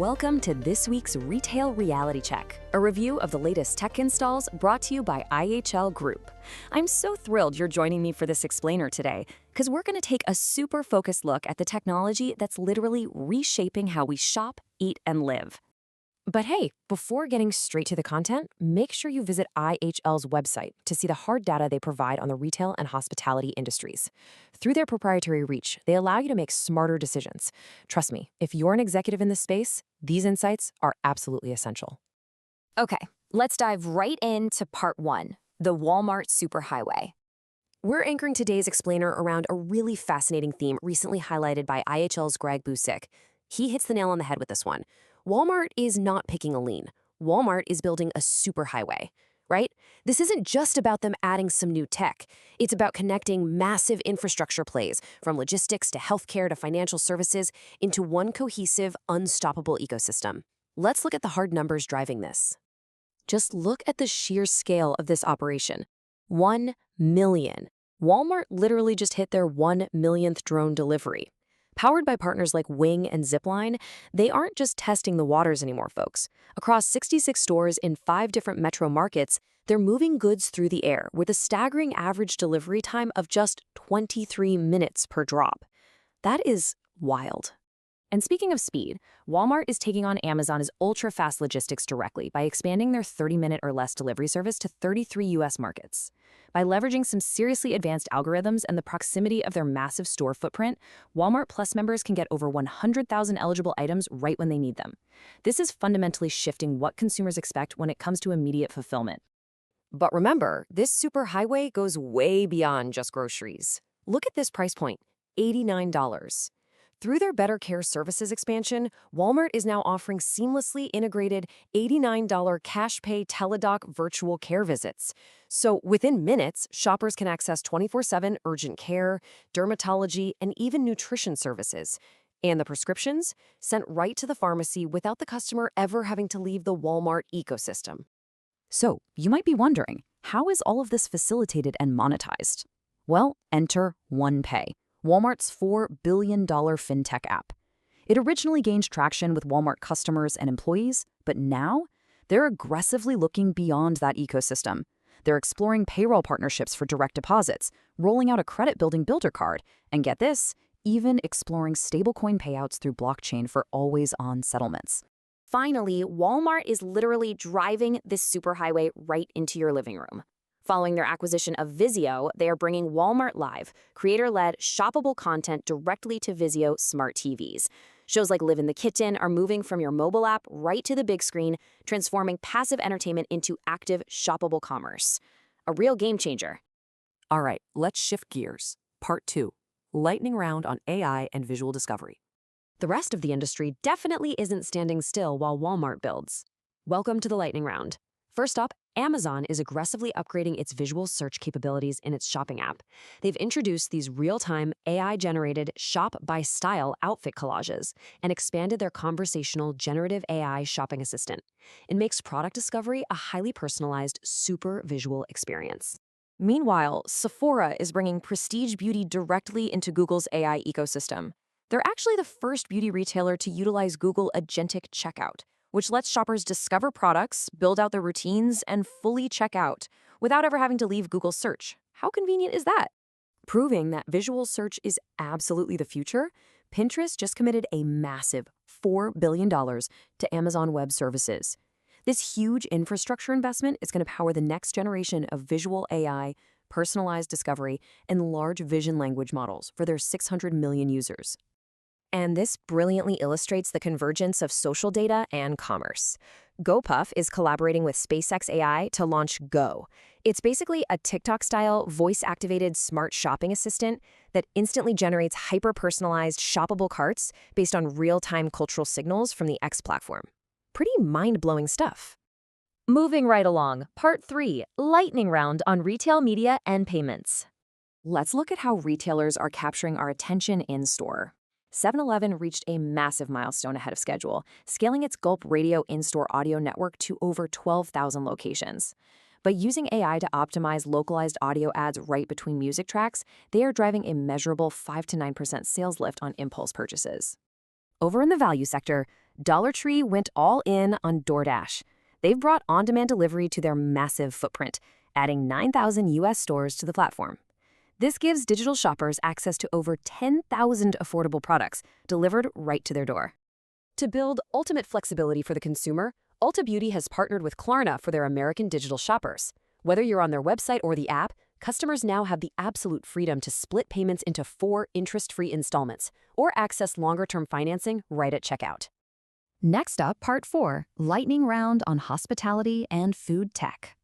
Welcome to this week's Retail Reality Check, a review of the latest tech installs brought to you by IHL Group. I'm so thrilled you're joining me for this explainer today, because we're going to take a super focused look at the technology that's literally reshaping how we shop, eat, and live. But hey, before getting straight to the content, make sure you visit IHL's website to see the hard data they provide on the retail and hospitality industries. Through their proprietary reach, they allow you to make smarter decisions. Trust me, if you're an executive in this space, these insights are absolutely essential. Okay, let's dive right into part one, the Walmart Superhighway. We're anchoring today's explainer around a really fascinating theme recently highlighted by IHL's Buzek. He hits the nail on the head with this one. Walmart is not picking a lane. Walmart is building a superhighway, right? This isn't just about them adding some new tech. It's about connecting massive infrastructure plays, from logistics to healthcare to financial services, into one cohesive, unstoppable ecosystem. Let's look at the hard numbers driving this. Just look at the sheer scale of this operation. 1 million. Walmart literally just hit their 1 millionth drone delivery. Powered by partners like Wing and Zipline, they aren't just testing the waters anymore, folks. Across 66 stores in 5 different metro markets, they're moving goods through the air with a staggering average delivery time of just 23 minutes per drop. That is wild. And speaking of speed, Walmart is taking on Amazon's ultra-fast logistics directly by expanding their 30-minute or less delivery service to 33 U.S. markets. By leveraging some seriously advanced algorithms and the proximity of their massive store footprint, Walmart Plus members can get over 100,000 eligible items right when they need them. This is fundamentally shifting what consumers expect when it comes to immediate fulfillment. But remember, this superhighway goes way beyond just groceries. Look at this price point, $89. Through their Better Care Services expansion, Walmart is now offering seamlessly integrated $89 cash pay Teladoc virtual care visits. So within minutes, shoppers can access 24/7 urgent care, dermatology, and even nutrition services. And the prescriptions sent right to the pharmacy without the customer ever having to leave the Walmart ecosystem. So, you might be wondering, how is all of this facilitated and monetized? Well, enter OnePay, Walmart's $4 billion fintech app. It originally gained traction with Walmart customers and employees, but now they're aggressively looking beyond that ecosystem. They're exploring payroll partnerships for direct deposits, rolling out a credit-building builder card, and get this, even exploring stablecoin payouts through blockchain for always-on settlements. Finally, Walmart is literally driving this superhighway right into your living room. Following their acquisition of VIZIO, they are bringing Walmart Live, creator-led, shoppable content directly to VIZIO smart TVs. Shows like Live in the Kitchen are moving from your mobile app right to the big screen, transforming passive entertainment into active, shoppable commerce. A real game changer. All right, let's shift gears. Part 2, lightning round on AI and visual discovery. The rest of the industry definitely isn't standing still while Walmart builds. Welcome to the lightning round. First up, Amazon is aggressively upgrading its visual search capabilities in its shopping app. They've introduced these real-time AI-generated shop-by-style outfit collages and expanded their conversational generative AI shopping assistant. It makes product discovery a highly personalized, super visual experience. Meanwhile, Sephora is bringing prestige beauty directly into Google's AI ecosystem. They're actually the first beauty retailer to utilize Google Agentic Checkout, which lets shoppers discover products, build out their routines, and fully check out without ever having to leave Google search. How convenient is that? Proving that visual search is absolutely the future, Pinterest just committed a massive $4 billion to Amazon Web Services. This huge infrastructure investment is going to power the next generation of visual AI, personalized discovery, and large vision language models for their 600 million users. And this brilliantly illustrates the convergence of social data and commerce. Gopuff is collaborating with SpaceX AI to launch Go. It's basically a TikTok-style, voice-activated smart shopping assistant that instantly generates hyper-personalized, shoppable carts based on real-time cultural signals from the X platform. Pretty mind-blowing stuff. Moving right along, Part 3, lightning round on retail media and payments. Let's look at how retailers are capturing our attention in-store. 7-Eleven reached a massive milestone ahead of schedule, scaling its Gulp Radio in-store audio network to over 12,000 locations. By using AI to optimize localized audio ads right between music tracks, they are driving a measurable 5 to 9% sales lift on impulse purchases. Over in the value sector, Dollar Tree went all in on DoorDash. They've brought on-demand delivery to their massive footprint, adding 9,000 U.S. stores to the platform. This gives digital shoppers access to over 10,000 affordable products delivered right to their door. To build ultimate flexibility for the consumer, Ulta Beauty has partnered with Klarna for their American digital shoppers. Whether you're on their website or the app, customers now have the absolute freedom to split payments into 4 interest-free installments or access longer-term financing right at checkout. Next up, Part 4, lightning round on hospitality and food tech.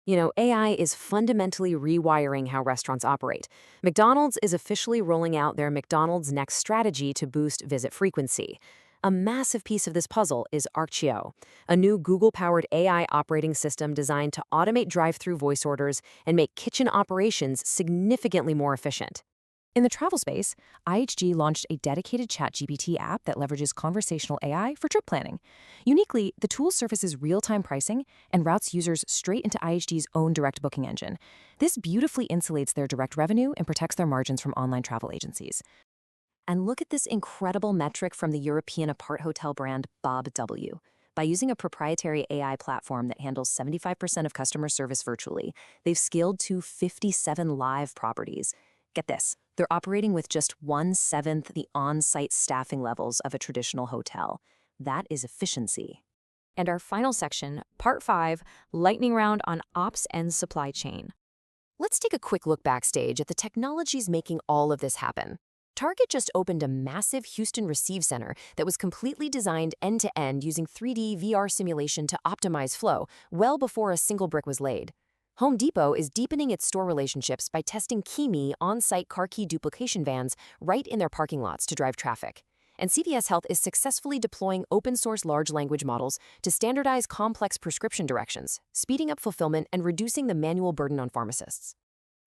You know, AI is fundamentally rewiring how restaurants operate. McDonald's is officially rolling out their McDonald's Next strategy to boost visit frequency. A massive piece of this puzzle is Archio, a new Google-powered AI operating system designed to automate drive-through voice orders and make kitchen operations significantly more efficient. In the travel space, IHG launched a dedicated ChatGPT app that leverages conversational AI for trip planning. Uniquely, the tool surfaces real-time pricing and routes users straight into IHG's own direct booking engine. This beautifully insulates their direct revenue and protects their margins from online travel agencies. And look at this incredible metric from the European aparthotel brand Bob W. By using a proprietary AI platform that handles 75% of customer service virtually, they've scaled to 57 live properties. Get this, they're operating with just 1/7 the on-site staffing levels of a traditional hotel. That is efficiency. And our final section, Part 5, lightning round on ops and supply chain. Let's take a quick look backstage at the technologies making all of this happen. Target just opened a massive Houston receive center that was completely designed end-to-end using 3D VR simulation to optimize flow, well before a single brick was laid. Home Depot is deepening its store relationships by testing KeyMe on-site car key duplication vans right in their parking lots to drive traffic. And CVS Health is successfully deploying open-source large language models to standardize complex prescription directions, speeding up fulfillment and reducing the manual burden on pharmacists.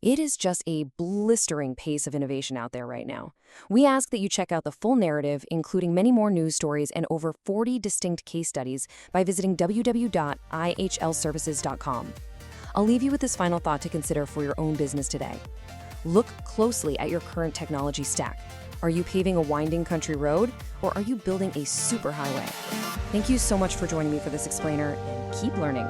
It is just a blistering pace of innovation out there right now. We ask that you check out the full narrative, including many more news stories and over 40 distinct case studies, by visiting www.ihlservices.com. I'll leave you with this final thought to consider for your own business today. Look closely at your current technology stack. Are you paving a winding country road, or are you building a superhighway? Thank you so much for joining me for this explainer, and keep learning.